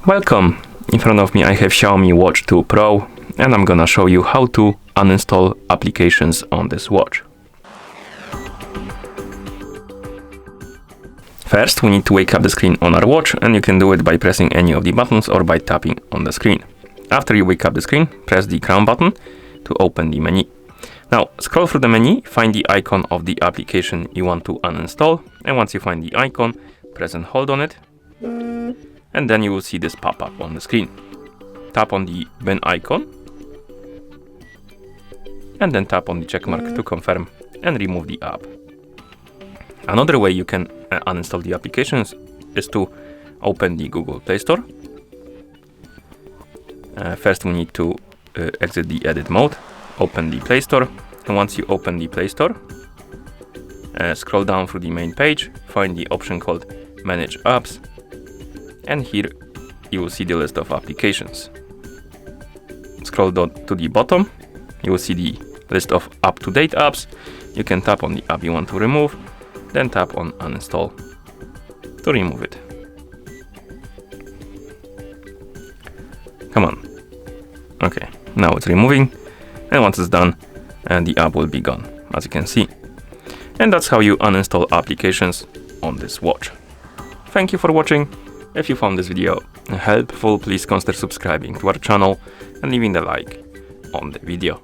Welcome! In front of me I have Xiaomi Watch 2 Pro and I'm gonna show you how to uninstall applications on this watch. First, we need to wake up the screen on our watch, and you can do it by pressing any of the buttons or by tapping on the screen. After you wake up the screen, press the crown button to open the menu. Now, scroll through the menu, find the icon of the application you want to uninstall, and once you find the icon, press and hold on it, and then you will see this pop-up on the screen. Tap on the bin icon, and then tap on the check mark to confirm and remove the app. Another way you can uninstall the applications is to open the Google Play Store. First we need to exit the edit mode, open the Play Store, and once you open the Play Store, scroll down through the main page, find the option called Manage Apps, and here you will see the list of applications. Scroll down to the bottom, you will see the list of up-to-date apps. You can tap on the app you want to remove, then tap on Uninstall to remove it. Come on. Okay, now it's removing, and once it's done, the app will be gone, as you can see. And that's how you uninstall applications on this watch. Thank you for watching. If you found this video helpful, please consider subscribing to our channel and leaving a like on the video.